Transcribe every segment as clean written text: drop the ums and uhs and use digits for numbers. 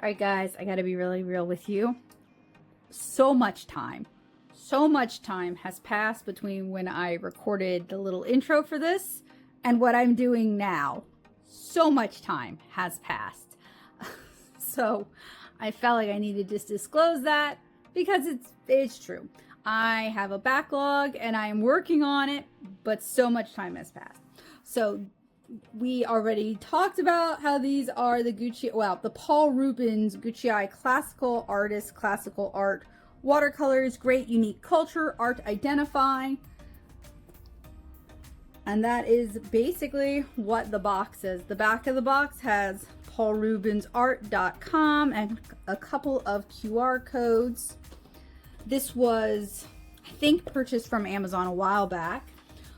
All right, guys, I got to be really real with you. So much time has passed between when I recorded the little intro for this and what I'm doing now. So much time has passed. So I felt like I needed to just disclose that because it's true. I have a backlog and I am working on it, but so much time has passed. So we already talked about how these are the Gucci, well, the Paul Rubens Gucci Classical Artist, Classical Art Watercolors, Great Unique Culture, Art Identify. And that is basically what the box is. The back of the box has paulrubensart.com and a couple of QR codes. This was, I think, purchased from Amazon a while back,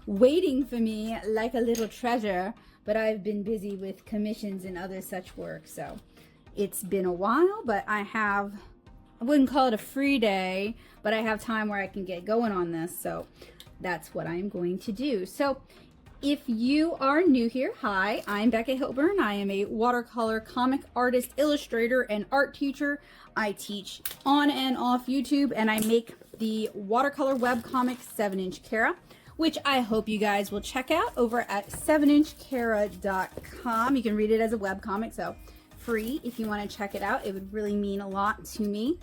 waiting for me like a little treasure, but I've been busy with commissions and other such work, so it's been a while, but I wouldn't call it a free day, but I have time where I can get going on this, so that's what I'm going to do. So if you are new here, hi, I'm Becca Hilburn. I am a watercolor comic artist, illustrator, and art teacher. I teach on and off YouTube, and I make the watercolor webcomic 7-inch Cara, which I hope you guys will check out over at 7inchcara.com. You can read it as a webcomic, so free if you want to check it out. It would really mean a lot to me.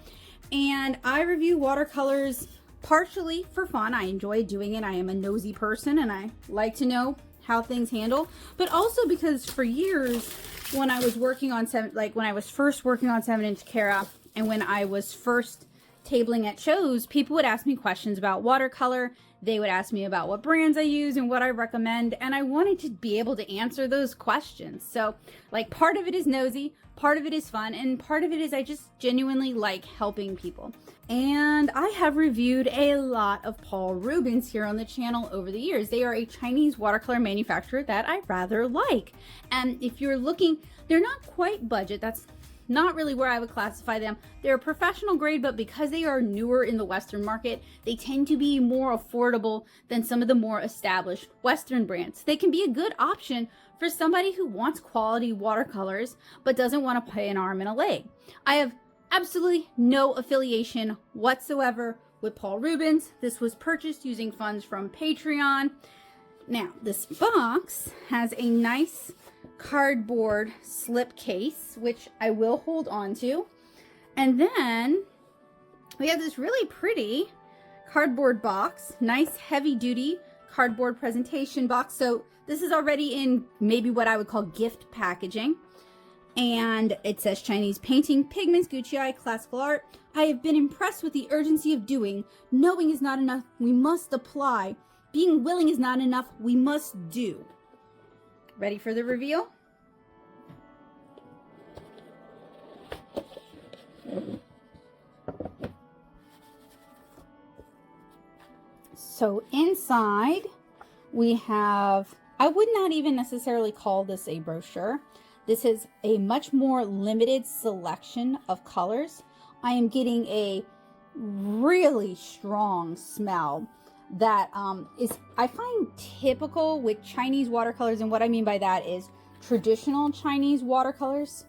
And I review watercolors partially for fun. I enjoy doing it. I am a nosy person and I like to know how things handle, but also because for years when I was working on when I was first working on 7-inch Cara and when I was first tabling at shows, people would ask me questions about watercolor. They would ask me about what brands I use and what I recommend, and I wanted to be able to answer those questions. So, like, part of it is nosy, part of it is fun, and part of it is I just genuinely like helping people. And I have reviewed a lot of Paul Rubens here on the channel over the years. They are a Chinese watercolor manufacturer that I rather like. And if you're looking, they're not quite budget. That's not really where I would classify them. They're professional grade, but because they are newer in the Western market, they tend to be more affordable than some of the more established Western brands. They can be a good option for somebody who wants quality watercolors, but doesn't want to pay an arm and a leg. I have absolutely no affiliation whatsoever with Paul Rubens. This was purchased using funds from Patreon. Now, this box has a nice cardboard slip case, which I will hold on to. And then we have this really pretty cardboard box, nice heavy duty cardboard presentation box. So this is already in maybe what I would call gift packaging. And it says Chinese painting, pigments, Gucci classical art. I have been impressed with the urgency of doing. Knowing is not enough, we must apply. Being willing is not enough, we must do. Ready for the reveal? So inside we have, I would not even necessarily call this a brochure. This is a much more limited selection of colors. I am getting a really strong smell that is, I find, typical with Chinese watercolors. And what I mean by that is traditional Chinese watercolors.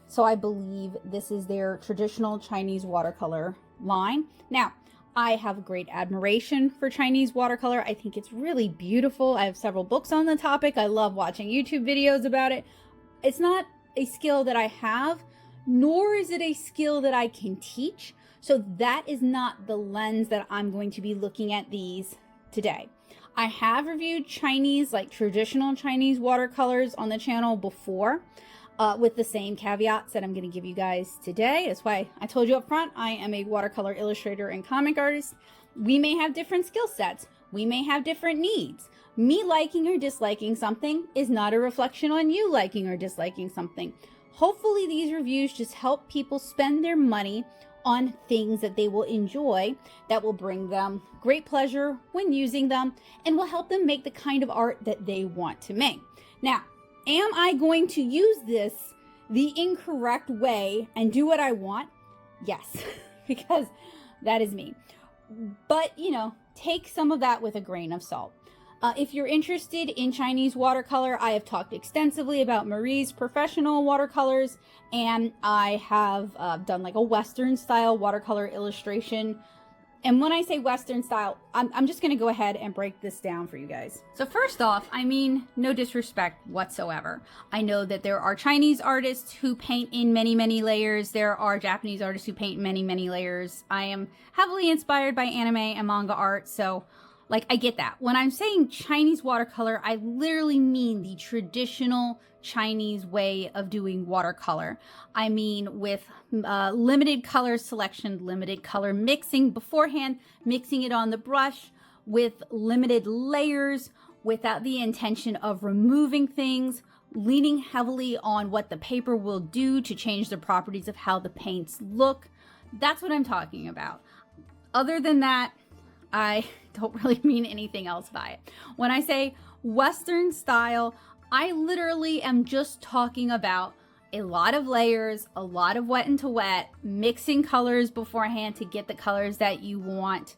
So I believe this is their traditional Chinese watercolor line. Now, I have great admiration for Chinese watercolor. I think it's really beautiful. I have several books on the topic. I love watching YouTube videos about it. It's not a skill that I have, nor is it a skill that I can teach. So that is not the lens that I'm going to be looking at these today. I have reviewed Chinese, like traditional Chinese watercolors on the channel before, with the same caveats that I'm going to give you guys today. That's why I told you up front, I am a watercolor illustrator and comic artist. We may have different skill sets. We may have different needs. Me liking or disliking something is not a reflection on you liking or disliking something. Hopefully these reviews just help people spend their money on things that they will enjoy, that will bring them great pleasure when using them, and will help them make the kind of art that they want to make. Now, am I going to use this the incorrect way and do what I want? Yes, because that is me. But, you know, take some of that with a grain of salt. If you're interested in Chinese watercolor, I have talked extensively about Marie's professional watercolors, and I have done like a Western style watercolor illustration. And when I say Western style, I'm just gonna go ahead and break this down for you guys. So first off, I mean, no disrespect whatsoever. I know that there are Chinese artists who paint in many, many layers. There are Japanese artists who paint in many, many layers. I am heavily inspired by anime and manga art, so like, I get that. When I'm saying Chinese watercolor, I literally mean the traditional Chinese way of doing watercolor. I mean with limited color selection, limited color mixing beforehand, mixing it on the brush with limited layers without the intention of removing things, leaning heavily on what the paper will do to change the properties of how the paints look. That's what I'm talking about. Other than that, I don't really mean anything else by it. When I say Western style, I literally am just talking about a lot of layers, a lot of wet into wet, mixing colors beforehand to get the colors that you want,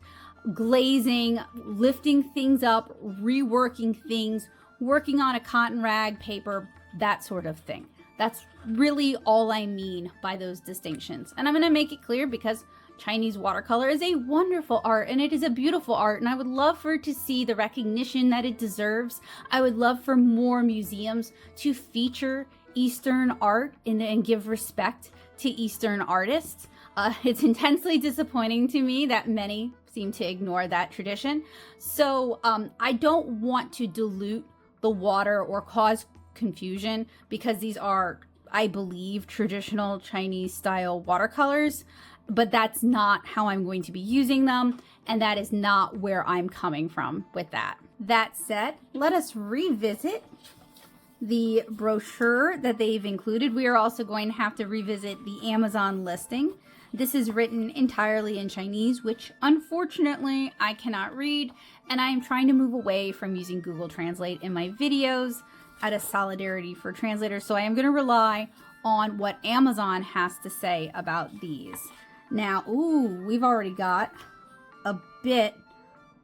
glazing, lifting things up, reworking things, working on a cotton rag paper, that sort of thing. That's really all I mean by those distinctions. And I'm going to make it clear because Chinese watercolor is a wonderful art and it is a beautiful art, and I would love for it to see the recognition that it deserves. I would love for more museums to feature Eastern art and give respect to Eastern artists. It's intensely disappointing to me that many seem to ignore that tradition. So I don't want to dilute the water or cause confusion because these are, I believe, traditional Chinese style watercolors. But that's not how I'm going to be using them, and that is not where I'm coming from with that. That said, let us revisit the brochure that they've included. We are also going to have to revisit the Amazon listing. This is written entirely in Chinese, which unfortunately I cannot read, and I am trying to move away from using Google Translate in my videos out of solidarity for translators, so I am going to rely on what Amazon has to say about these. Now, ooh, we've already got a bit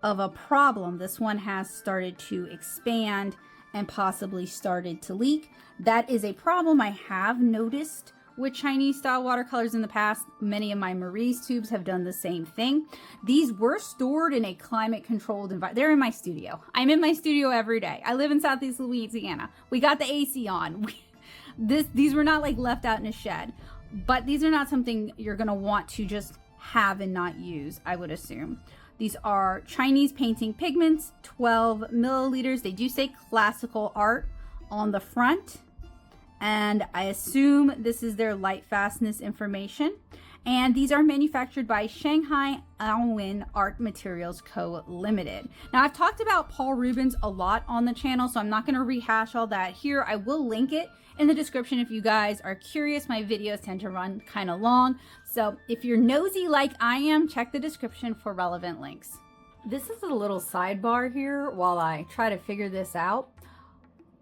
of a problem. This one has started to expand and possibly started to leak. That is a problem I have noticed with Chinese style watercolors in the past. Many of my Marie's tubes have done the same thing. These were stored in a climate controlled environment. They're in my studio. I'm in my studio every day. I live in Southeast Louisiana. We got the AC on. These were not like left out in a shed. But these are not something you're going to want to just have and not use, I would assume. These are Chinese painting pigments, 12 milliliters. They do say classical art on the front. And I assume this is their light fastness information. And these are manufactured by Shanghai Alwyn Art Materials Co. Limited. Now, I've talked about Paul Rubens a lot on the channel, so I'm not going to rehash all that here. I will link it in the description if you guys are curious. My videos tend to run kind of long, so if you're nosy like I am, check the description for relevant links. This is a little sidebar here while I try to figure this out.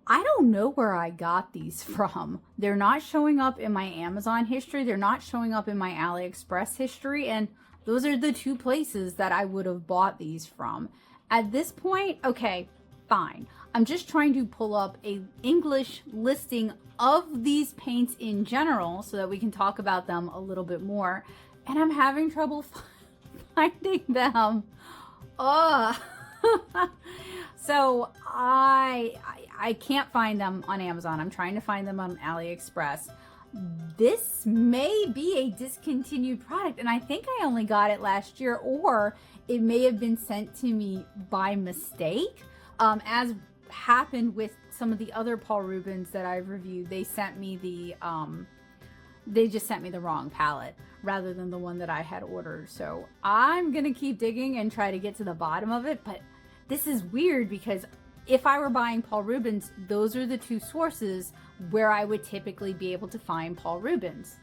I don't know where I got these from. They're not showing up in my Amazon history. They're not showing up in my AliExpress history. And those are the two places that I would have bought these from. At this point, okay, fine. I'm just trying to pull up a English listing of these paints in general so that we can talk about them a little bit more. And I'm having trouble finding them. So I can't find them on Amazon. I'm trying to find them on AliExpress. This may be a discontinued product, and I think I only got it last year, or it may have been sent to me by mistake. As happened with some of the other Paul Rubens that I've reviewed, they sent me they just sent me the wrong palette rather than the one that I had ordered. So I'm gonna keep digging and try to get to the bottom of it, but this is weird because if I were buying Paul Rubens, those are the two sources where I would typically be able to find Paul Rubens.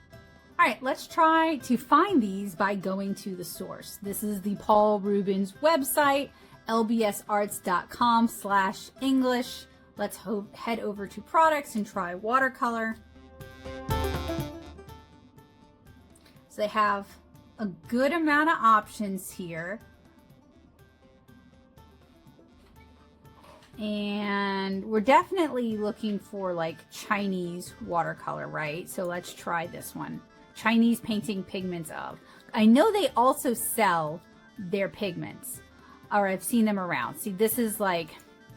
All right, let's try to find these by going to the source. This is the Paul Rubens website, lbsarts.com/English. Let's head over to products and try watercolor. So they have a good amount of options here. And we're definitely looking for like Chinese watercolor, right? So let's try this one. Chinese painting pigments of. I know they also sell their pigments, or I've seen them around. See, this is like,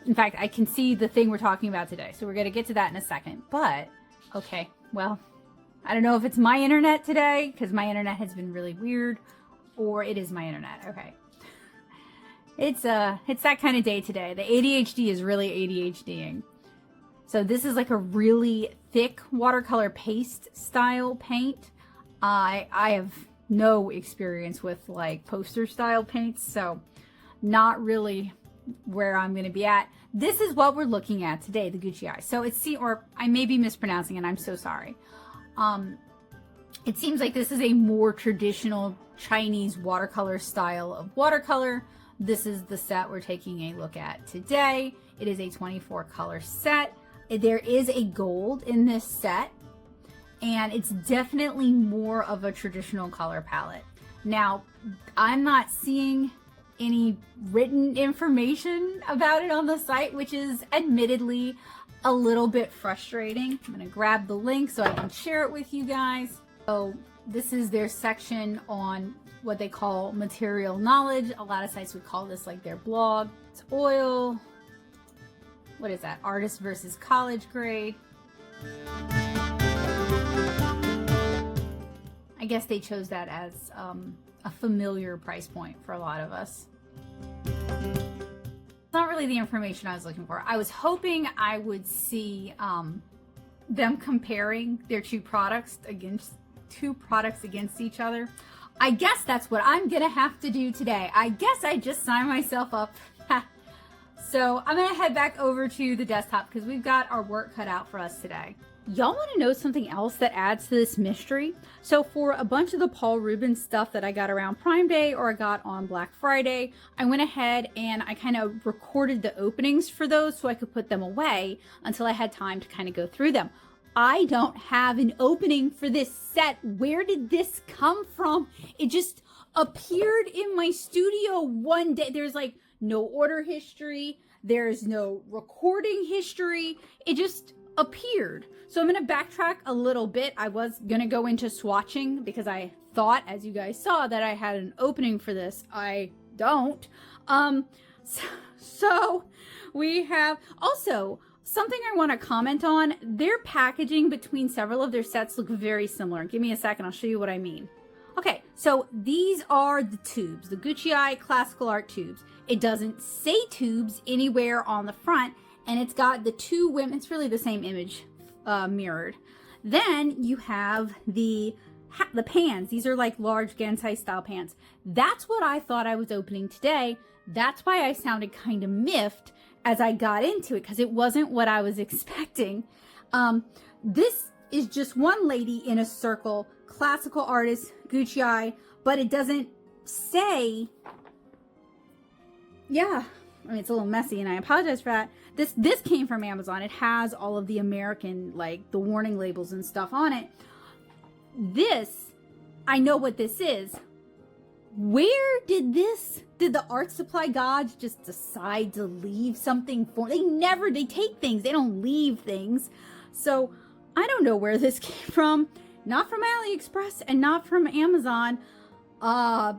in fact, I can see the thing we're talking about today. So we're going to get to that in a second. But, okay, well, I don't know if it's my internet today, because my internet has been really weird, or it is my internet. Okay. It's that kind of day today. The ADHD is really ADHDing. So this is like a really thick watercolor paste style paint. I have no experience with like poster style paints, so not really where I'm going to be at. This is what we're looking at today, the Gucci. So it's, or I may be mispronouncing it, I'm so sorry. It seems like this is a more traditional Chinese watercolor style of watercolor. This is the set we're taking a look at today. It is a 24 color set. There is a gold in this set, and it's definitely more of a traditional color palette. Now, I'm not seeing any written information about it on the site, which is admittedly a little bit frustrating. I'm gonna grab the link so I can share it with you guys. So this is their section on what they call material knowledge. A lot of sites would call this like their blog. It's oil. What is that? Artist versus college grade. I guess they chose that as a familiar price point for a lot of us. It's not really the information I was looking for. I was hoping I would see them comparing their two products against each other. I guess that's what I'm gonna have to do today. I guess I just signed myself up. So I'm gonna head back over to the desktop because we've got our work cut out for us today. Y'all want to know something else that adds to this mystery? So for a bunch of the Paul Rubens stuff that I got around Prime Day or I got on Black Friday, I went ahead and I kind of recorded the openings for those so I could put them away until I had time to kind of go through them. I don't have an opening for this set. Where did this come from? It just appeared in my studio one day. There's like no order history. There's no recording history. It just appeared. So I'm going to backtrack a little bit. I was going to go into swatching because I thought, as you guys saw, that I had an opening for this. I don't. So we have also something I want to comment on. Their packaging between several of their sets look very similar. Give me a second. I'll show you what I mean. Okay, so these are the tubes, the Gucci Classical Art tubes. It doesn't say tubes anywhere on the front, and it's got the two women. It's really the same image mirrored. Then you have the pans. These are like large Gucci style pans. That's what I thought I was opening today. That's why I sounded kind of miffed as I got into it, because it wasn't what I was expecting. This is just one lady in a circle, classical artist, Gucci, but it doesn't say, yeah, I mean, it's a little messy and I apologize for that. This came from Amazon. It has all of the American, like the warning labels and stuff on it. This, I know what this is. Where did the art supply gods just decide to leave something for? They take things, they don't leave things. So I don't know where this came from. Not from AliExpress and not from Amazon. I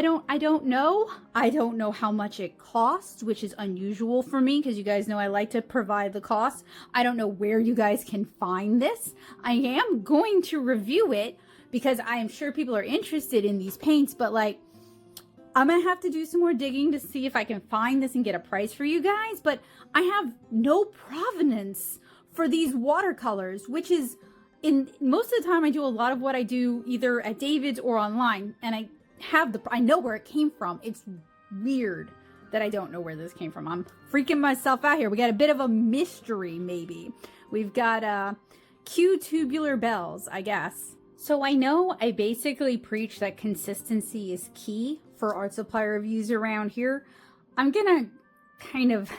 don't know. I don't know how much it costs, which is unusual for me because you guys know I like to provide the cost. I don't know where you guys can find this. I am going to review it because I am sure people are interested in these paints, but like, I'm gonna have to do some more digging to see if I can find this and get a price for you guys, but I have no provenance for these watercolors, which is, in most of the time I do a lot of what I do either at David's or online, and I know where it came from. It's weird that I don't know where this came from. I'm freaking myself out here. We got a bit of a mystery, maybe. We've got Q tubular bells, I guess. So I know I basically preach that consistency is key for art supply reviews around here. I'm gonna kind of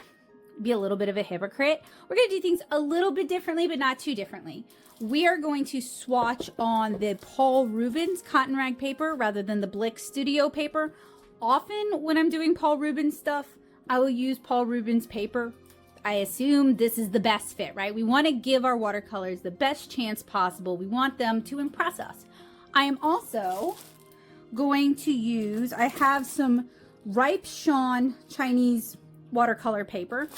be a little bit of a hypocrite. We're gonna do things a little bit differently, but not too differently. We are going to swatch on the Paul Rubens cotton rag paper rather than the Blick Studio paper. Often when I'm doing Paul Rubens stuff, I will use Paul Rubens paper. I assume this is the best fit, right? We want to give our watercolors the best chance possible. We want them to impress us. I am also going to use, I have some Ripe Xuan Chinese watercolor paper,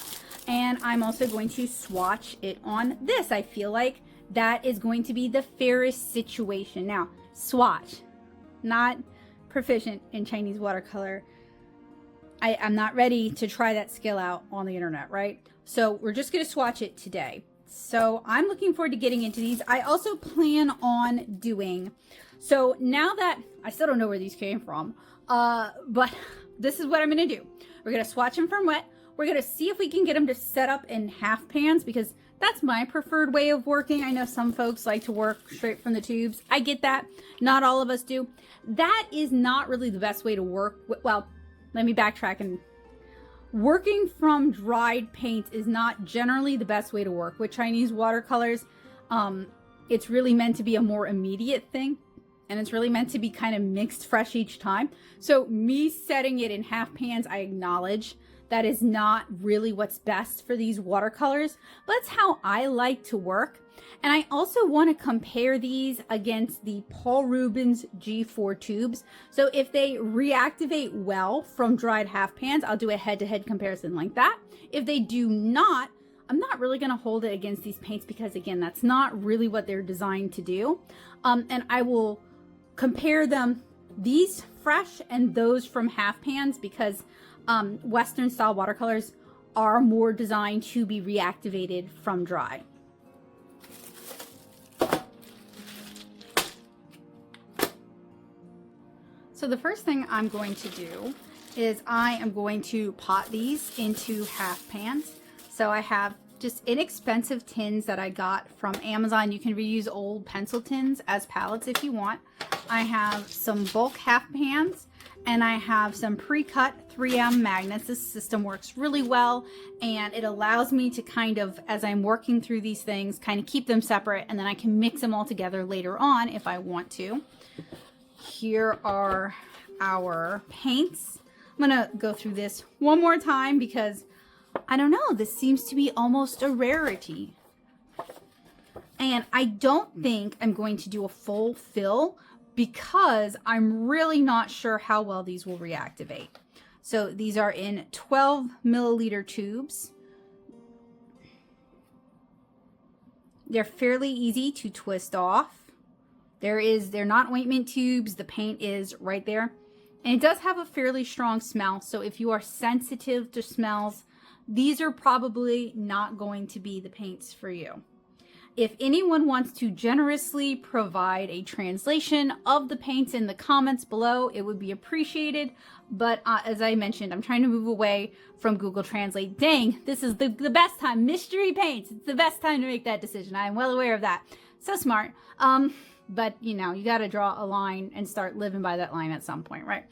and I'm also going to swatch it on this. I feel like that is going to be the fairest situation. Now, swatch, not proficient in Chinese watercolor. I'm not ready to try that skill out on the internet, right? So we're just going to swatch it today. So I'm looking forward to getting into these. I also plan on doing, so now that I still don't know where these came from, but this is what I'm going to do. We're going to swatch them from wet. We're going to see if we can get them to set up in half pans, because that's my preferred way of working. I know some folks like to work straight from the tubes. I get that. Not all of us do. That is not really the best way to work. Well, let me backtrack. And working from dried paint is not generally the best way to work with Chinese watercolors. It's really meant to be a more immediate thing, and it's really meant to be kind of mixed fresh each time. So me setting it in half pans, I acknowledge that is not really what's best for these watercolors, but that's how I like to work. And I also want to compare these against the Paul Rubens G4 tubes. So if they reactivate well from dried half pans, I'll do a head-to-head comparison like that. If they do not, I'm not really going to hold it against these paints, because again, that's not really what they're designed to do. And I will compare them, these fresh and those from half pans, because Western style watercolors are more designed to be reactivated from dry. So the first thing I'm going to do is I am going to pot these into half pans. So I have just inexpensive tins that I got from Amazon. You can reuse old pencil tins as palettes if you want. I have some bulk half pans, and I have some pre-cut 3M magnets. This system works really well, and it allows me to kind of, as I'm working through these things, kind of keep them separate, and then I can mix them all together later on if I want to. Here are our paints. I'm gonna go through this one more time because I don't know, this seems to be almost a rarity. And I don't think I'm going to do a full fill because I'm really not sure how well these will reactivate. So these are in 12 milliliter tubes. They're fairly easy to twist off. They're not ointment tubes. The paint is right there. And it does have a fairly strong smell. So if you are sensitive to smells, these are probably not going to be the paints for you. If anyone wants to generously provide a translation of the paints in the comments below, it would be appreciated. But as I mentioned, I'm trying to move away from Google Translate. Dang, this is the best time. Mystery paints. It's the best time to make that decision. I am well aware of that. So smart. But you know, you got to draw a line and start living by that line at some point, right?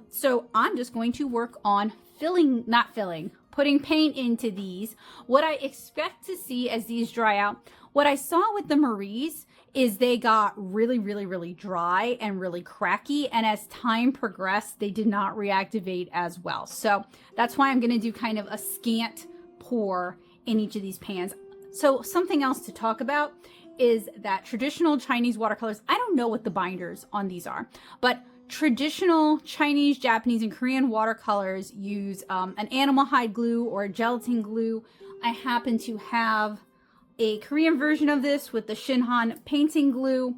So I'm just going to work on putting paint into these. What I expect to see as these dry out, what I saw with the Maries is they got really, really, really dry and really cracky. And as time progressed, they did not reactivate as well. So that's why I'm going to do kind of a scant pour in each of these pans. So something else to talk about is that traditional Chinese watercolors, I don't know what the binders on these are, but traditional Chinese, Japanese, and Korean watercolors use an animal hide glue or a gelatin glue. I happen to have a Korean version of this with the Shinhan painting glue.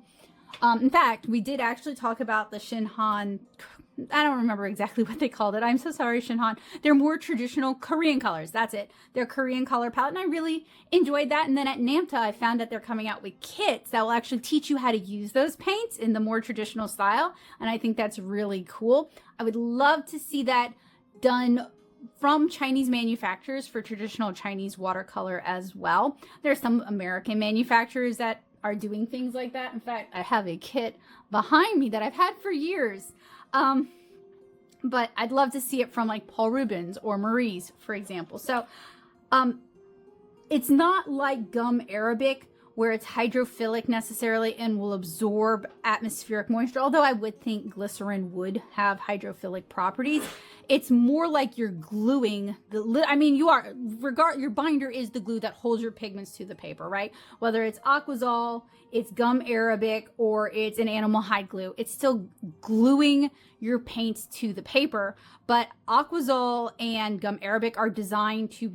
In fact, we did actually talk about the Shinhan, I don't remember exactly what they called it. I'm so sorry, Shinhan. They're more traditional Korean colors. That's it. They're Korean color palette, and I really enjoyed that. And then at NAMTA, I found that they're coming out with kits that will actually teach you how to use those paints in the more traditional style. And I think that's really cool. I would love to see that done from Chinese manufacturers for traditional Chinese watercolor as well. There's some American manufacturers that are doing things like that. In fact, I have a kit behind me that I've had for years. But I'd love to see it from like Paul Rubens or Marie's, for example. So, it's not like gum Arabic where it's hydrophilic necessarily and will absorb atmospheric moisture, although I would think glycerin would have hydrophilic properties. It's more like you're gluing your binder is the glue that holds your pigments to the paper, right? Whether it's Aquazol, it's gum arabic, or it's an animal hide glue, it's still gluing your paints to the paper. But Aquazol and gum arabic are designed to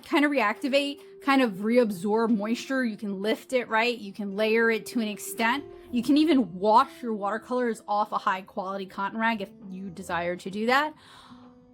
kind of reactivate, kind of reabsorb moisture. You can lift it, right? You can layer it to an extent. You can even wash your watercolors off a high quality cotton rag if you desire to do that.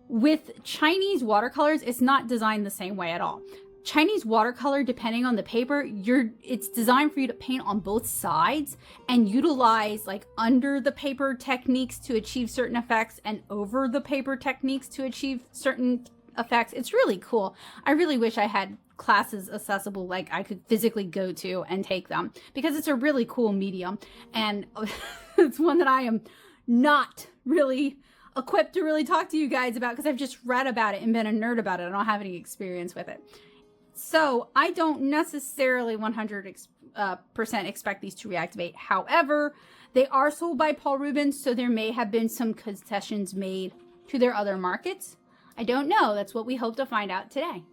With Chinese watercolors, it's not designed the same way at all. Chinese watercolor, depending on the paper, it's designed for you to paint on both sides and utilize like under the paper techniques to achieve certain effects and over the paper techniques to achieve certain effects. It's really cool. I really wish I had classes accessible, like I could physically go to and take them, because it's a really cool medium, and it's one that I am not really equipped to really talk to you guys about, because I've just read about it and been a nerd about it. I don't have any experience with it. So I don't necessarily 100% expect these to reactivate. However, they are sold by Paul Rubens, so there may have been some concessions made to their other markets. I don't know. That's what we hope to find out today.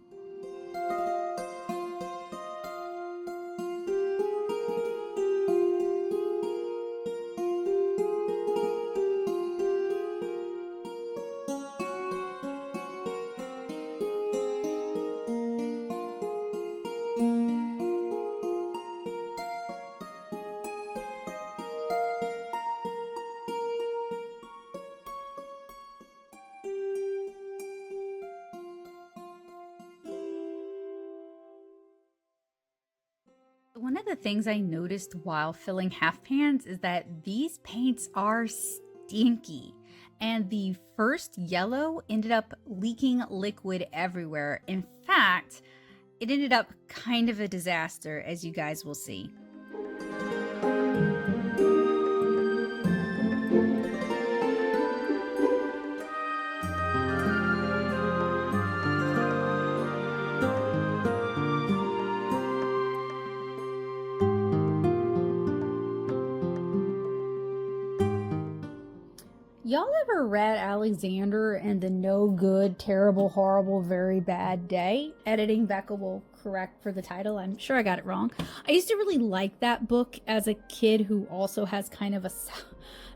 One of the things I noticed while filling half pans is that these paints are stinky, and the first yellow ended up leaking liquid everywhere. In fact, it ended up kind of a disaster, as you guys will see. Y'all ever read Alexander and the No Good, Terrible, Horrible, Very Bad Day? Editing Becca will correct for the title. I'm sure I got it wrong. I used to really like that book as a kid who also has kind of a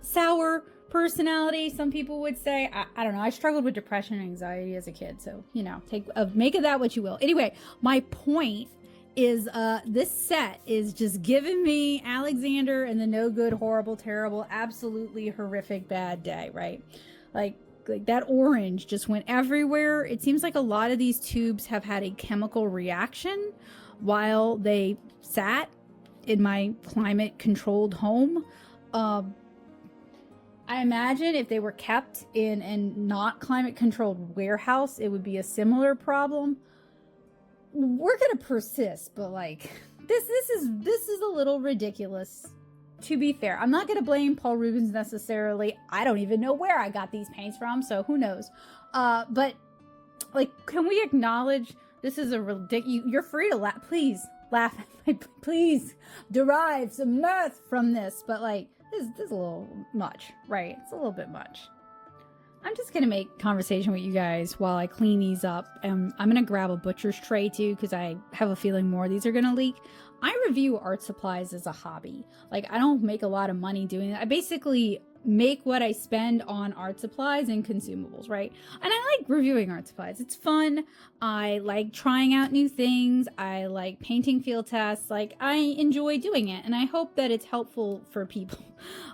sour personality, some people would say. I don't know. I struggled with depression and anxiety as a kid. So, you know, make of that what you will. Anyway, my point is this set is just giving me Alexander and the No Good, Horrible, Terrible, Absolutely Horrific Bad Day, right? Like that orange just went everywhere. It seems like a lot of these tubes have had a chemical reaction while they sat in my climate controlled home. I imagine if they were kept in a not climate controlled warehouse, it would be a similar problem. We're gonna persist, but like this is a little ridiculous, to be fair. I'm not gonna blame Paul Rubens necessarily. I don't even know where I got these paints from, so who knows. But like, can we acknowledge this is a ridiculous? You're free to laugh, please laugh, please derive some mirth from this, but like this is a little much, right? It's a little bit much. I'm just going to make conversation with you guys while I clean these up. And I'm going to grab a butcher's tray too, because I have a feeling more of these are going to leak. I review art supplies as a hobby. Like, I don't make a lot of money doing it. I basically make what I spend on art supplies and consumables, right? And I like reviewing art supplies. It's fun. I like trying out new things. I like painting field tests. Like, I enjoy doing it, and I hope that it's helpful for people.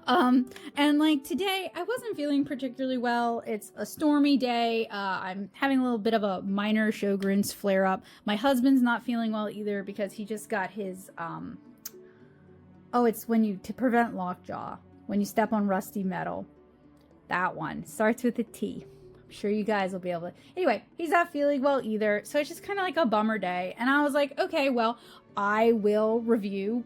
And like today, I wasn't feeling particularly well. It's a stormy day. I'm having a little bit of a minor Sjogren's flare up. My husband's not feeling well either because he just got his, it's to prevent lockjaw. When you step on rusty metal. That one starts with a T. I'm sure you guys will be able to. Anyway, he's not feeling well either. So it's just kind of like a bummer day. And I was like, okay, well, I will review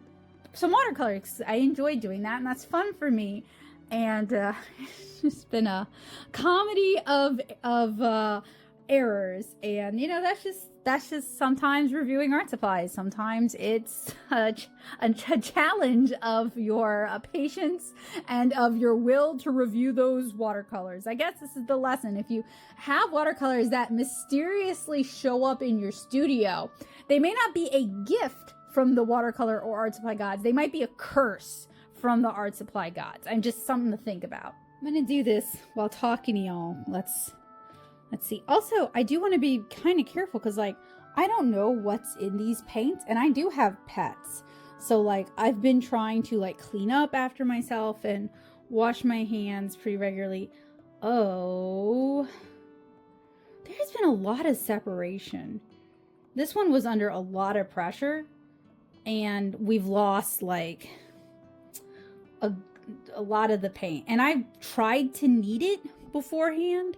some watercolors. I enjoy doing that, and that's fun for me. And it's just been a comedy of errors. And, you know, that's that's just sometimes reviewing art supplies. Sometimes it's a challenge of your patience and of your will to review those watercolors. I guess this is the lesson. If you have watercolors that mysteriously show up in your studio, they may not be a gift from the watercolor or art supply gods. They might be a curse from the art supply gods. I'm just something to think about. I'm gonna do this while talking to y'all. Let's see. Also, I do want to be kind of careful because, like, I don't know what's in these paints, and I do have pets. So, like, I've been trying to, like, clean up after myself and wash my hands pretty regularly. Oh, there's been a lot of separation. This one was under a lot of pressure, and we've lost, like, a lot of the paint. And I tried to knead it beforehand.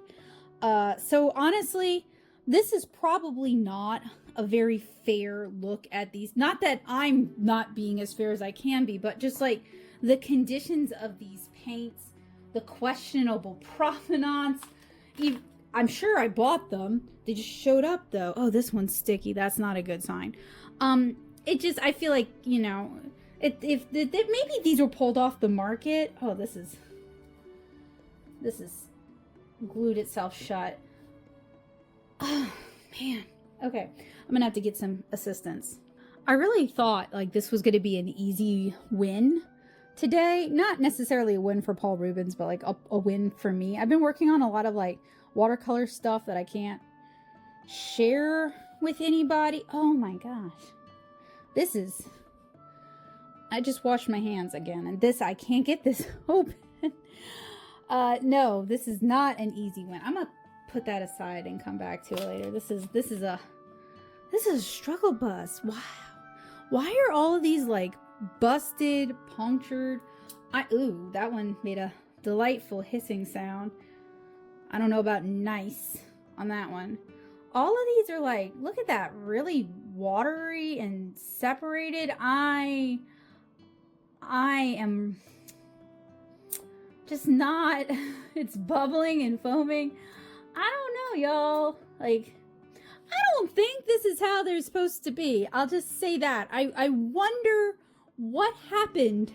So honestly, this is probably not a very fair look at these. Not that I'm not being as fair as I can be, but just like the conditions of these paints, the questionable provenance. I'm sure I bought them. They just showed up though. Oh, this one's sticky. That's not a good sign. I feel like, you know, if maybe these were pulled off the market. Oh, this is glued itself shut. Oh man. Okay, I'm gonna have to get some assistance. I really thought like this was gonna be an easy win today. Not necessarily a win for Paul Rubens, but like a win for me. I've been working on a lot of like watercolor stuff that I can't share with anybody. Oh my gosh. I just washed my hands again, and I can't get this open. No, this is not an easy win. I'm gonna put that aside and come back to it later. This is a struggle bus. Wow. Why are all of these like busted, punctured? Ooh, that one made a delightful hissing sound. I don't know about nice on that one. All of these are like, look at that, really watery and separated. I am just not, it's bubbling and foaming. I don't know, y'all. Like, I don't think this is how they're supposed to be. I'll just say that. I wonder what happened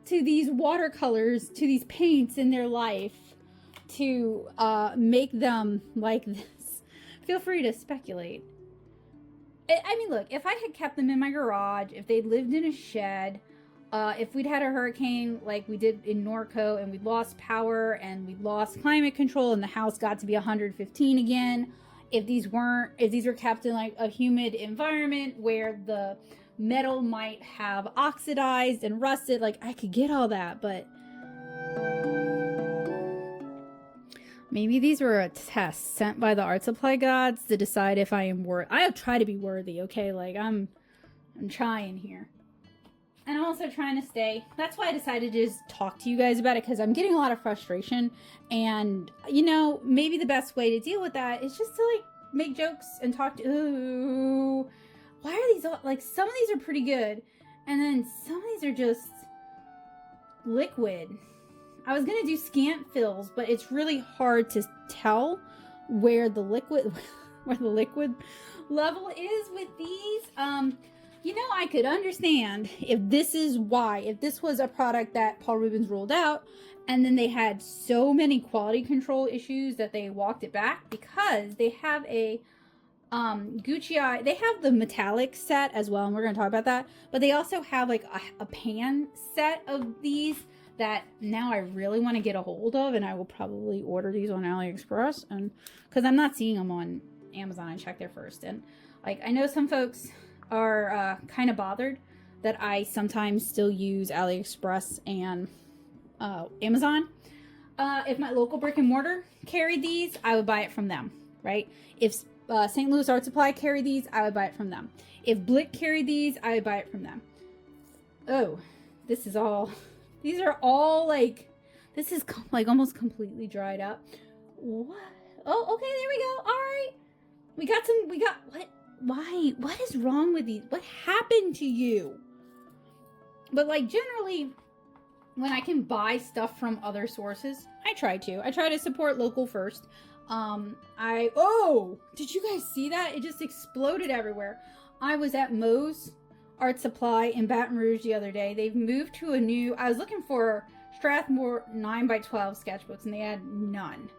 to these watercolors, to these paints in their life to make them like this. Feel free to speculate. I mean, look, if I had kept them in my garage, if they'd lived in a shed, if we'd had a hurricane like we did in Norco and we'd lost power and we lost climate control and the house got to be 115 again, if these were kept in like a humid environment where the metal might have oxidized and rusted, like I could get all that, but maybe these were a test sent by the art supply gods to decide if I am worthy. I'll try to be worthy, okay? Like I'm trying here. And I'm also trying to stay. That's why I decided to just talk to you guys about it, because I'm getting a lot of frustration. And, you know, maybe the best way to deal with that is just to, like, make jokes and talk to... Ooh, why are these all... Like, some of these are pretty good. And then some of these are just liquid. I was going to do scant fills, but it's really hard to tell where the liquid level is with these. You know, I could understand if this was a product that Paul Rubens rolled out and then they had so many quality control issues that they walked it back, because they have a Gucci, they have the metallic set as well, and we're going to talk about that, but they also have like a pan set of these that now I really want to get a hold of, and I will probably order these on AliExpress, and because I'm not seeing them on Amazon. I checked there first, and like I know some folks are kind of bothered that I sometimes still use AliExpress and Amazon. If my local brick and mortar carried these, I would buy it from them, right? If St. Louis Art Supply carried these, I would buy it from them. If Blick carried these, I would buy it from them. Oh, these are all like, this is like almost completely dried up. What? Oh, okay, there we go. All right. What? Why? What is wrong with these? What happened to you? But like generally, when I can buy stuff from other sources, I try to support local first. Oh, did you guys see that? It just exploded everywhere. I was at Moe's Art Supply in Baton Rouge the other day. They've moved to a new, I was looking for Strathmore 9x12 sketchbooks and they had none.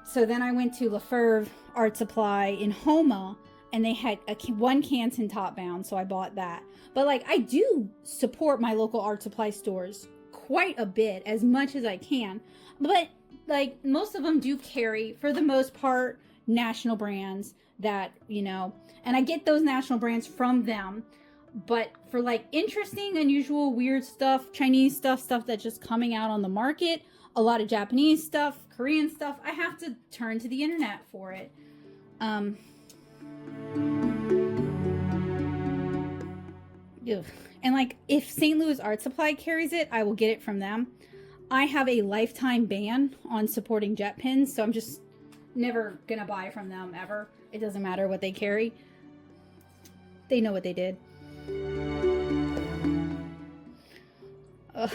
So then I went to Lefebvre Art Supply in Homa and they had one Canton top bound, so I bought that. But like, I do support my local art supply stores quite a bit, as much as I can. But like, most of them do carry, for the most part, national brands that, you know, and I get those national brands from them. But for like interesting, unusual, weird stuff, Chinese stuff that's just coming out on the market, a lot of Japanese stuff, Korean stuff, I have to turn to the internet for it. And like, if St. Louis Art Supply carries it, I will get it from them. I have a lifetime ban on supporting jet pins, so I'm just never gonna buy from them ever. It doesn't matter what they carry. They know what they did. I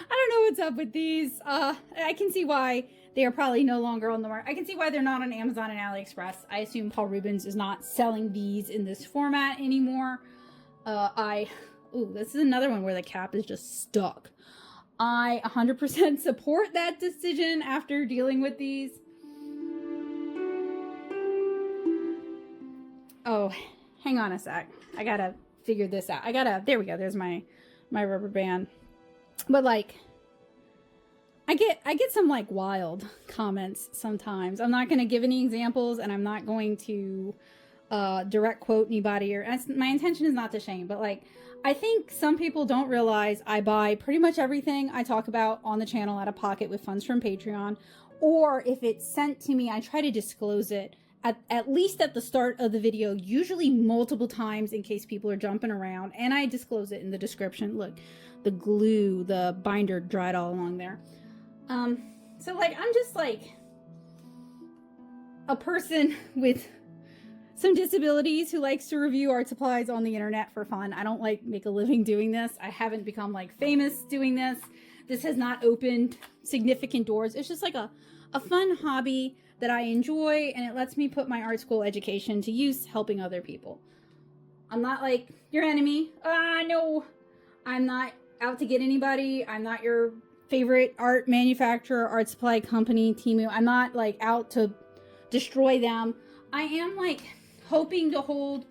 don't know what's up with these. I can see why they are probably no longer on the market. I can see why they're not on Amazon and AliExpress. I assume Paul Rubens is not selling these in this format anymore. Ooh, this is another one where the cap is just stuck. I 100% support that decision after dealing with these. Oh, hang on a sec. I gotta figure this out. There we go. There's my rubber band. But like, I get some like wild comments sometimes. I'm not going to give any examples and I'm not going to direct quote anybody, or my intention is not to shame, but like, I think some people don't realize I buy pretty much everything I talk about on the channel out of pocket with funds from Patreon, or if it's sent to me, I try to disclose it at least at the start of the video, usually multiple times in case people are jumping around, and I disclose it in the description. Look, the glue, the binder dried all along there. So like, I'm just like a person with some disabilities who likes to review art supplies on the internet for fun. I don't like make a living doing this. I haven't become like famous doing this. This has not opened significant doors. It's just like a fun hobby that I enjoy, and it lets me put my art school education to use helping other people. I'm not like your enemy. No, I'm not out to get anybody. I'm not your favorite art manufacturer, art supply company, Temu. I'm not like out to destroy them. I am like hoping to hold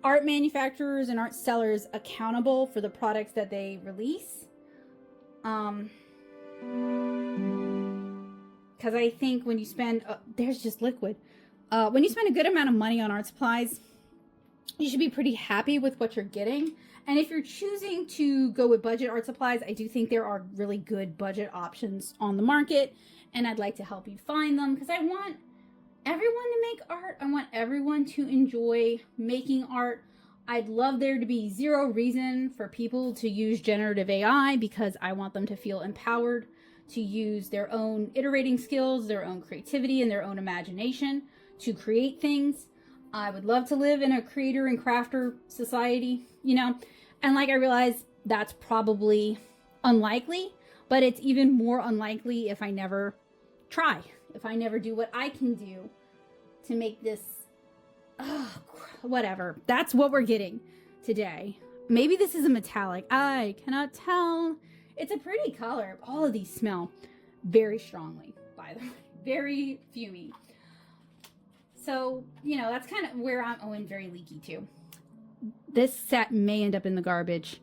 art manufacturers and art sellers accountable for the products that they release. Because I think when you spend, there's just liquid. When you spend a good amount of money on art supplies, you should be pretty happy with what you're getting. And if you're choosing to go with budget art supplies, I do think there are really good budget options on the market. And I'd like to help you find them because I want everyone to make art. I want everyone to enjoy making art. I'd love there to be zero reason for people to use generative AI because I want them to feel empowered to use their own iterating skills, their own creativity, and their own imagination to create things. I would love to live in a creator and crafter society, you know, and like I realize that's probably unlikely, but it's even more unlikely if I never try, if I never do what I can do to make this, whatever. That's what we're getting today. Maybe this is a metallic. I cannot tell. It's a pretty color. All of these smell very strongly, by the way. Very fumey. So, you know, that's kind of where I'm, and very leaky too. This set may end up in the garbage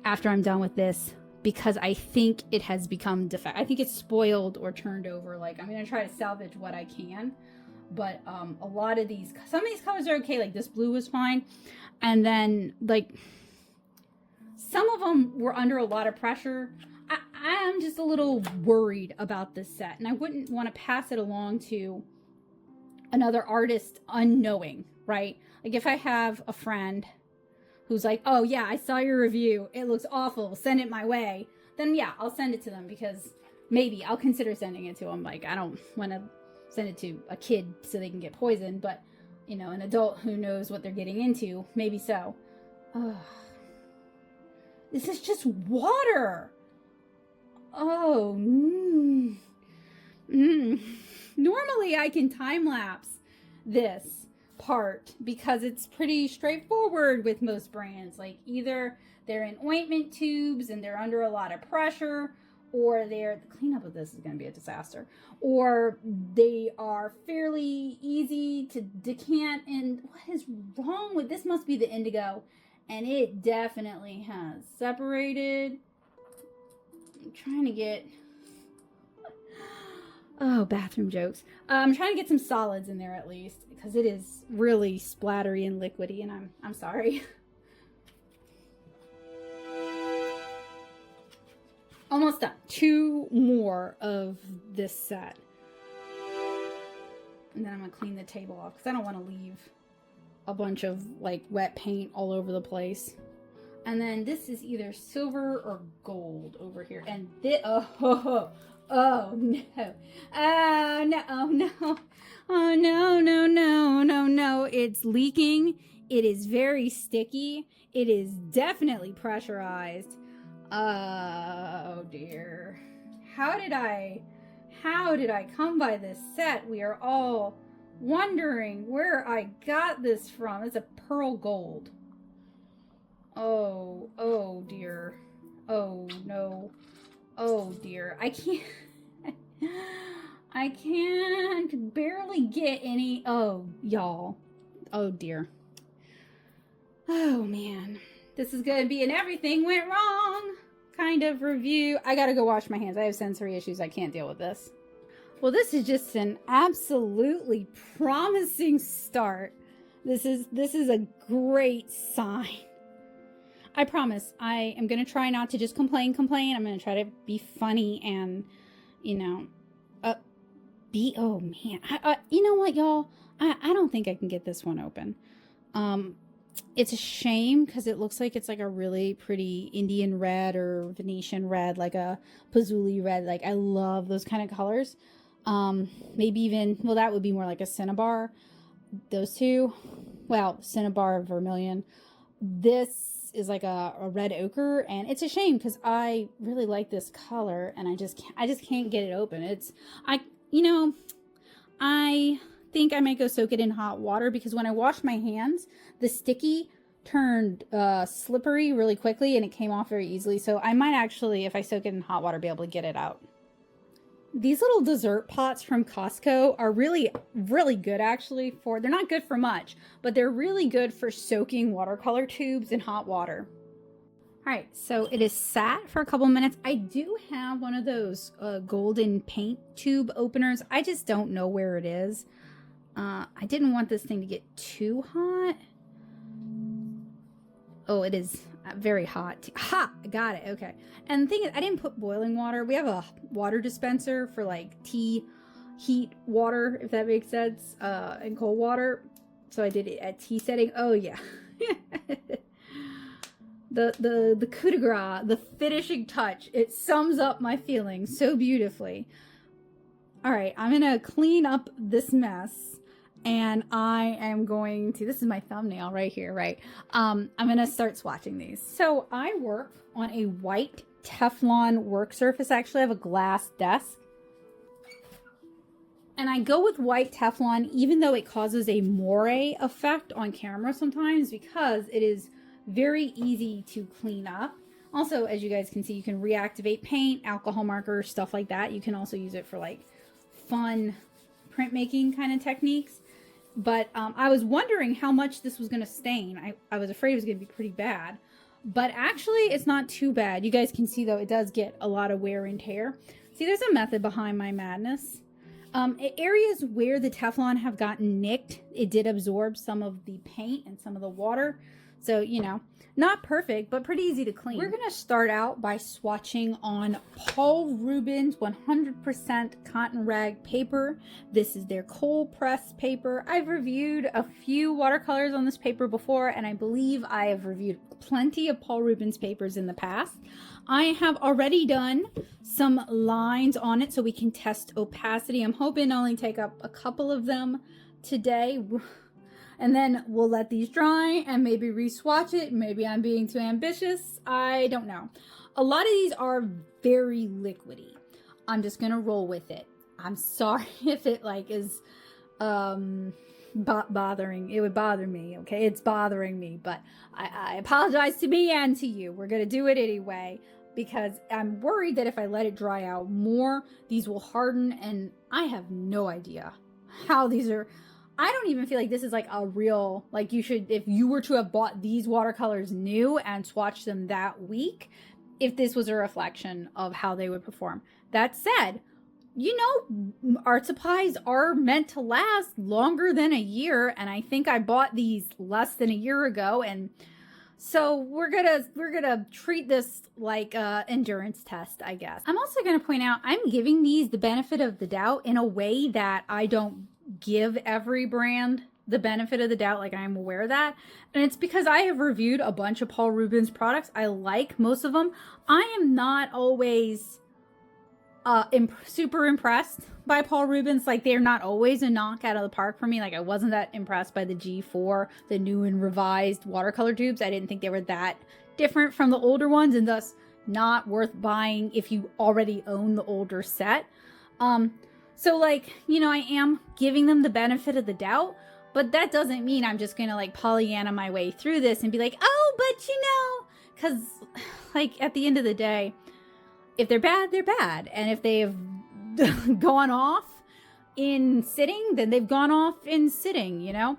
after I'm done with this because I think it has become defective. I think it's spoiled or turned over. Like, I'm going to try to salvage what I can. But a lot of these, some of these colors are okay. Like this blue was fine. And then like some of them were under a lot of pressure. I'm just a little worried about this set. And I wouldn't want to pass it along to another artist unknowing, right? Like if I have a friend who's like, oh yeah, I saw your review, it looks awful, send it my way, then yeah, I'll send it to them because maybe I'll consider sending it to them. Like I don't want to send it to a kid so they can get poisoned, but you know, an adult who knows what they're getting into, maybe so. This is just water. Oh, Normally I can time lapse this part because it's pretty straightforward with most brands. Like either they're in ointment tubes and they're under a lot of pressure, or the cleanup of this is going to be a disaster, or they are fairly easy to decant. And what is wrong with this? Must be the indigo, and it definitely has separated. I'm trying to get, oh, bathroom jokes. I'm trying to get some solids in there at least, because it is really splattery and liquidy, and I'm sorry. Almost done. 2 more of this set. And then I'm going to clean the table off because I don't want to leave a bunch of like wet paint all over the place. And then this is either silver or gold over here. And this, oh no. Oh no. Oh no. Oh no. It's leaking. It is very sticky. It is definitely pressurized. Oh dear. How did I come by this set? We are all wondering where I got this from. It's a pearl gold. Oh dear. Oh no. Oh dear. I can't barely get any. Oh, y'all. Oh dear. Oh man. This is going to be an everything went wrong kind of review. I got to go wash my hands. I have sensory issues. I can't deal with this. Well, this is just an absolutely promising start. This is a great sign. I promise I am going to try not to just complain. I'm going to try to be funny and, you know, oh man. You know what, y'all? I don't think I can get this one open. It's a shame because it looks like it's like a really pretty Indian red or Venetian red, like a Pazuli red. Like I love those kind of colors. Maybe even, well, that would be more like a cinnabar. Those two, well, cinnabar, vermilion. This is like a red ochre, and it's a shame because I really like this color, and I just can't get it open. I think I might go soak it in hot water because when I washed my hands, the sticky turned slippery really quickly and it came off very easily. So I might actually, if I soak it in hot water, be able to get it out. These little dessert pots from Costco are really, really good actually they're not good for much, but they're really good for soaking watercolor tubes in hot water. All right, so it is sat for a couple minutes. I do have one of those golden paint tube openers. I just don't know where it is. I didn't want this thing to get too hot. Oh, it is very hot. Ha! I got it. Okay. And the thing is, I didn't put boiling water. We have a water dispenser for like tea heat water, if that makes sense, and cold water. So I did it at tea setting. Oh yeah. the coup de grace, the finishing touch. It sums up my feelings so beautifully. All right, I'm gonna clean up this mess. And I am going to, this is my thumbnail right here, right? I'm going to start swatching these. So I work on a white Teflon work surface. I actually have a glass desk. And I go with white Teflon, even though it causes a moire effect on camera sometimes, because it is very easy to clean up. Also, as you guys can see, you can reactivate paint, alcohol markers, stuff like that. You can also use it for like fun printmaking kind of techniques. But I was wondering how much this was going to stain. I was afraid it was going to be pretty bad. But actually, it's not too bad. You guys can see, though, it does get a lot of wear and tear. See, there's a method behind my madness. Areas where the Teflon have gotten nicked, it did absorb some of the paint and some of the water. So, you know, not perfect, but pretty easy to clean. We're going to start out by swatching on Paul Rubens 100% cotton rag paper. This is their cold press paper. I've reviewed a few watercolors on this paper before, and I believe I have reviewed plenty of Paul Rubens papers in the past. I have already done some lines on it so we can test opacity. I'm hoping to only take up a couple of them today. And then we'll let these dry and maybe re-swatch it. Maybe I'm being too ambitious. I don't know. A lot of these are very liquidy. I'm just gonna roll with it. I'm sorry if it like is bothering. It would bother me, okay? It's bothering me, but I apologize to me and to you. We're gonna do it anyway because I'm worried that if I let it dry out more, these will harden, and I have no idea how these are. I don't even feel like this is like a real, like you should, if you were to have bought these watercolors new and swatched them that week, if this was a reflection of how they would perform. That said, you know, art supplies are meant to last longer than a year, and I think I bought these less than a year ago, and so we're gonna treat this like a endurance test, I guess. I'm also gonna point out I'm giving these the benefit of the doubt in a way that I don't give every brand the benefit of the doubt. Like, I'm aware of that, and it's because I have reviewed a bunch of Paul Rubens products. I like most of them. I am not always super impressed by Paul Rubens. Like, they're not always a knock out of the park for me. Like, I wasn't that impressed by the G4, the new and revised watercolor tubes. I didn't think they were that different from the older ones, and thus not worth buying if you already own the older set. So like, you know, I am giving them the benefit of the doubt, but that doesn't mean I'm just gonna like Pollyanna my way through this and be like, oh, but you know, because like at the end of the day, if they're bad, they're bad. And if they've gone off in sitting, then they've gone off in sitting, you know?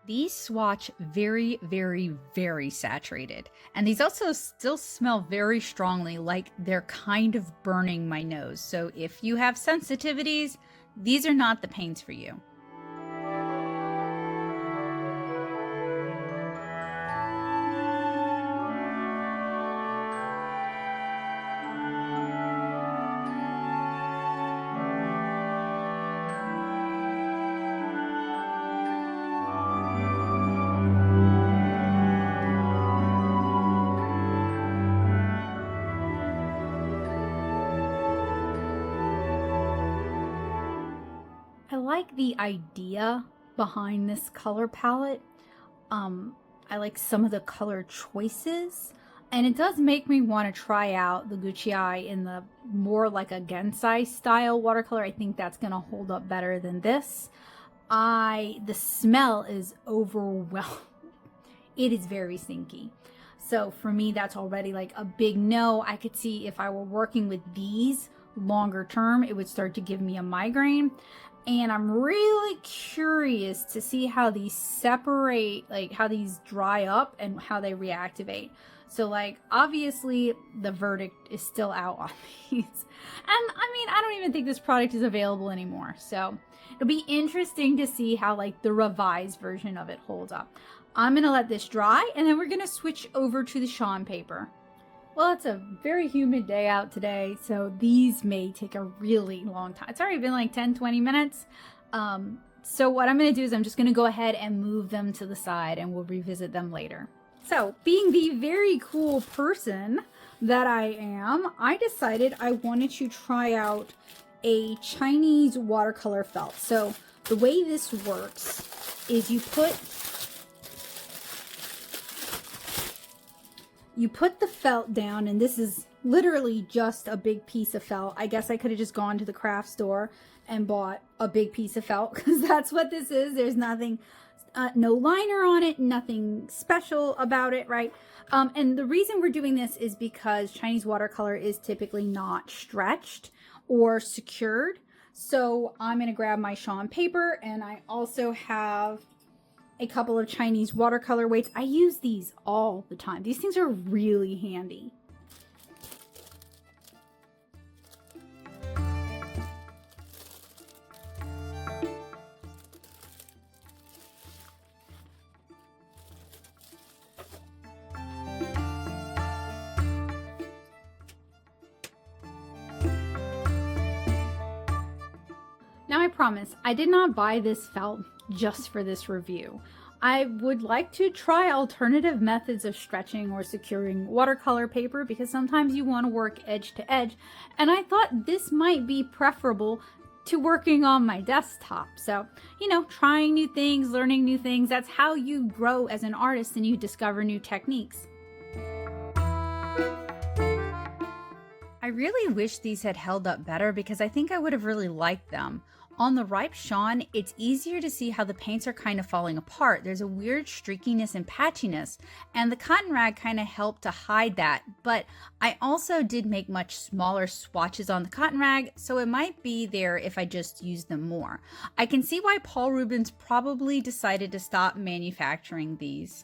These swatch very, very, very saturated. And these also still smell very strongly, like they're kind of burning my nose. So if you have sensitivities, these are not the paints for you. I like the idea behind this color palette. I like some of the color choices, and it does make me want to try out the Gucci in the more like a Gucai style watercolor. I think that's gonna hold up better than this. The smell is overwhelming. It is very stinky. So for me, that's already like a big no. I could see if I were working with these longer term, it would start to give me a migraine. And I'm really curious to see how these separate, like how these dry up and how they reactivate. So like, obviously the verdict is still out on these. And I mean, I don't even think this product is available anymore. So it'll be interesting to see how like the revised version of it holds up. I'm gonna let this dry, and then we're gonna switch over to the Xuan paper. Well, it's a very humid day out today, so these may take a really long time. It's already been like 10-20 minutes. So what I'm going to do is I'm just going to go ahead and move them to the side, and we'll revisit them later. So being the very cool person that I am, I decided I wanted to try out a Chinese watercolor felt. So the way this works is you put the felt down, and this is literally just a big piece of felt. I guess I could have just gone to the craft store and bought a big piece of felt, because that's what this is. There's nothing, no liner on it, nothing special about it, right? And the reason we're doing this is because Chinese watercolor is typically not stretched or secured. So I'm going to grab my Xuan paper, and I also have a couple of Chinese watercolor weights. I use these all the time. These things are really handy. Now I promise, I did not buy this felt just for this review. I would like to try alternative methods of stretching or securing watercolor paper, because sometimes you want to work edge to edge, and I thought this might be preferable to working on my desktop. So, you know, trying new things, learning new things, that's how you grow as an artist and you discover new techniques. I really wish these had held up better because I think I would have really liked them. On the Ripe Xuan, it's easier to see how the paints are kind of falling apart. There's a weird streakiness and patchiness, and the cotton rag kind of helped to hide that. But I also did make much smaller swatches on the cotton rag, so it might be there if I just used them more. I can see why Paul Rubens probably decided to stop manufacturing these.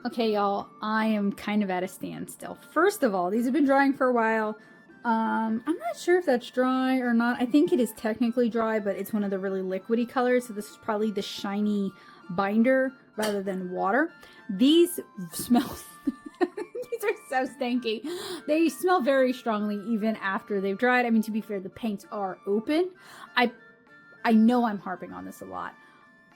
Okay, y'all, I am kind of at a standstill. First of all, these have been drying for a while. I'm not sure if that's dry or not. I think it is technically dry, but it's one of the really liquidy colors, so this is probably the shiny binder rather than water. These smell... These are so stinky. They smell very strongly even after they've dried. I mean, to be fair, the paints are open. I know I'm harping on this a lot.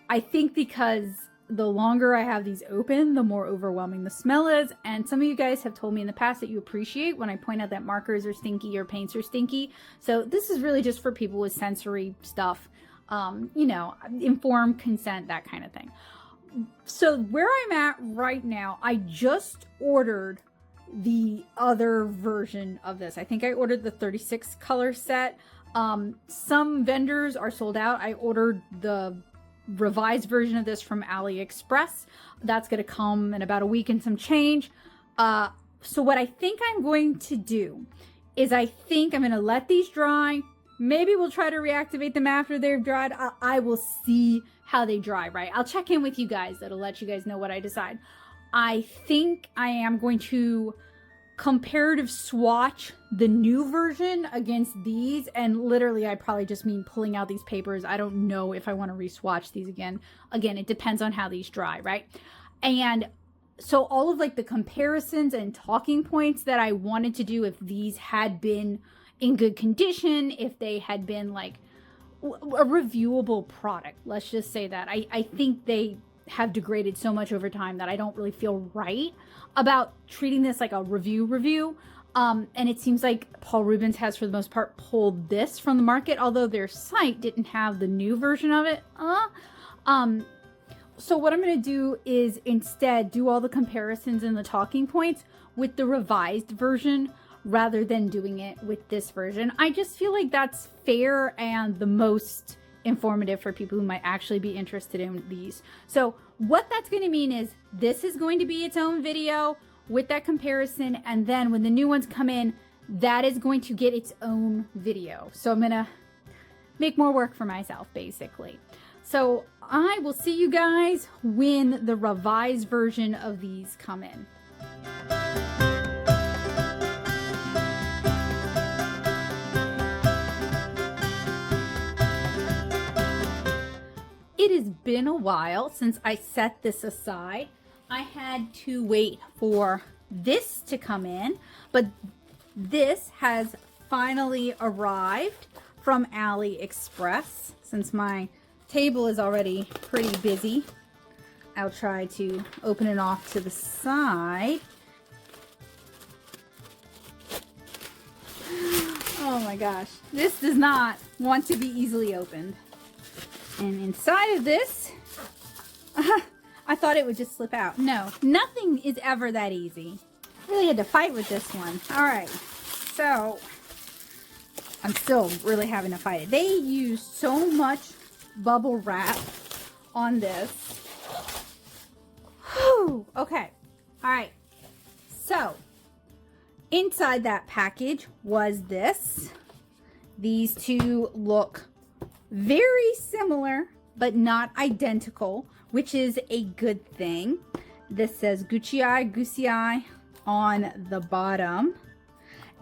I think because the longer I have these open, the more overwhelming the smell is. And some of you guys have told me in the past that you appreciate when I point out that markers are stinky or paints are stinky. So this is really just for people with sensory stuff, you know, informed consent, that kind of thing. So where I'm at right now, I just ordered the other version of this. I think I ordered the 36 color set. Some vendors are sold out. I ordered the revised version of this from AliExpress. That's going to come in about a week and some change. So what I think I'm going to do is I think I'm going to let these dry. Maybe we'll try to reactivate them after they've dried. I will see how they dry, right? I'll check in with you guys. That'll let you guys know what I decide. I think I am going to comparative swatch the new version against these, and literally I probably just mean pulling out these papers. I don't know if I want to re-swatch these again. It depends on how these dry, right? And so all of like the comparisons and talking points that I wanted to do if these had been in good condition, if they had been like a reviewable product, let's just say that. I think they have degraded so much over time that I don't really feel right about treating this like a review. And it seems like Paul Rubens has, for the most part, pulled this from the market, although their site didn't have the new version of it. So what I'm going to do is instead do all the comparisons and the talking points with the revised version rather than doing it with this version. I just feel like that's fair and the most informative for people who might actually be interested in these. So what that's going to mean is this is going to be its own video with that comparison, and then when the new ones come in, that is going to get its own video. So I'm going to make more work for myself, basically. So I will see you guys when the revised version of these come in. It has been a while since I set this aside. I had to wait for this to come in, but this has finally arrived from AliExpress. Since my table is already pretty busy, I'll try to open it off to the side. Oh my gosh, this does not want to be easily opened. And inside of this, I thought it would just slip out. No, nothing is ever that easy. Really had to fight with this one. All right, so I'm still really having to fight it. They use so much bubble wrap on this. Whew, okay, all right. So inside that package was this. These two look very similar, but not identical, which is a good thing. This says Gucai on the bottom.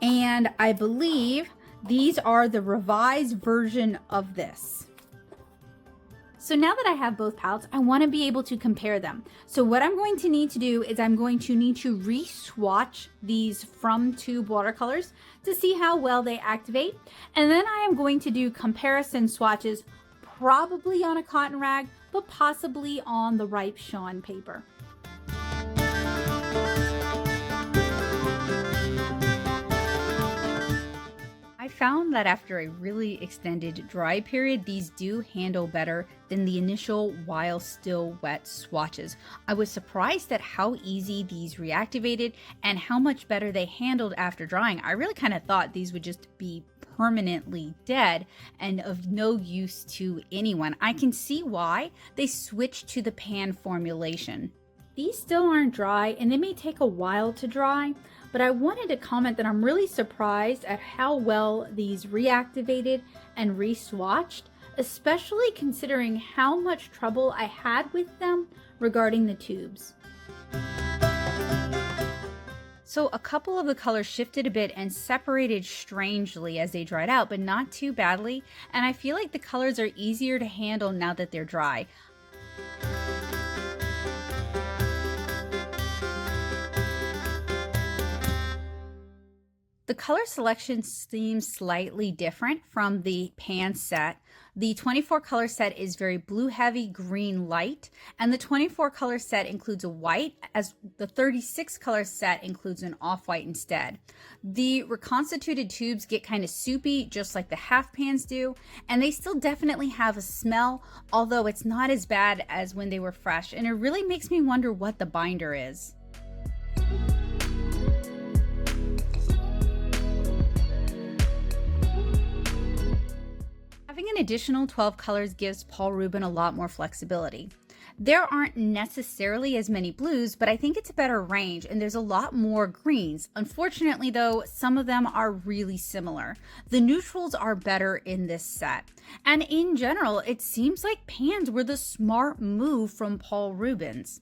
And I believe these are the revised version of this. So now that I have both palettes, I want to be able to compare them. So what I'm going to need to do is I'm going to need to re-swatch these from tube watercolors to see how well they activate. And then I am going to do comparison swatches, probably on a cotton rag, but possibly on the Ripe Xuan paper. I found that after a really extended dry period, these do handle better than the initial while still wet swatches. I was surprised at how easy these reactivated and how much better they handled after drying. I really kind of thought these would just be permanently dead and of no use to anyone. I can see why they switched to the pan formulation. These still aren't dry and they may take a while to dry, but I wanted to comment that I'm really surprised at how well these reactivated and re-swatched, especially considering how much trouble I had with them regarding the tubes. So a couple of the colors shifted a bit and separated strangely as they dried out, but not too badly, and I feel like the colors are easier to handle now that they're dry. The color selection seems slightly different from the pan set. The 24 color set is very blue heavy, green light, and the 24 color set includes a white, as the 36 color set includes an off-white instead. The reconstituted tubes get kind of soupy, just like the half pans do, and they still definitely have a smell, although it's not as bad as when they were fresh, and it really makes me wonder what the binder is. Having an additional 12 colors gives Paul Rubens a lot more flexibility. There aren't necessarily as many blues, but I think it's a better range and there's a lot more greens. Unfortunately though, some of them are really similar. The neutrals are better in this set. And in general, it seems like pans were the smart move from Paul Rubens.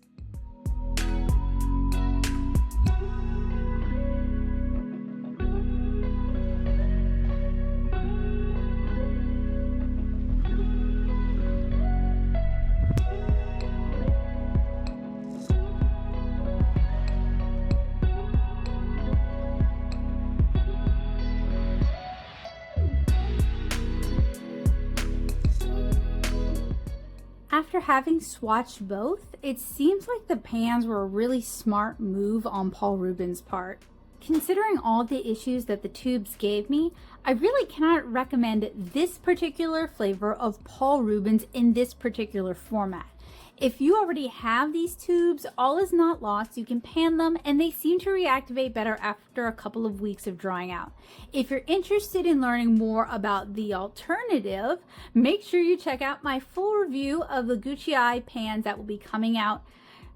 After having swatched both, it seems like the pans were a really smart move on Paul Rubens' part. Considering all the issues that the tubes gave me, I really cannot recommend this particular flavor of Paul Rubens in this particular format. If you already have these tubes, all is not lost. You can pan them and they seem to reactivate better after a couple of weeks of drying out. If you're interested in learning more about the alternative, make sure you check out my full review of the Gucai pans that will be coming out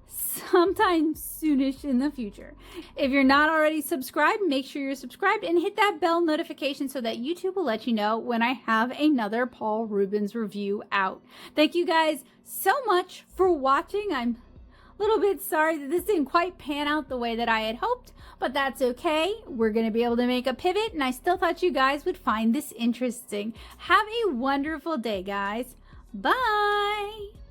sometime soonish in the future. If you're not already subscribed, make sure you're subscribed and hit that bell notification so that YouTube will let you know when I have another Paul Rubens review out. Thank you guys so much for watching. I'm a little bit sorry that this didn't quite pan out the way that I had hoped, but that's okay. We're going to be able to make a pivot, and I still thought you guys would find this interesting. Have a wonderful day, guys. Bye.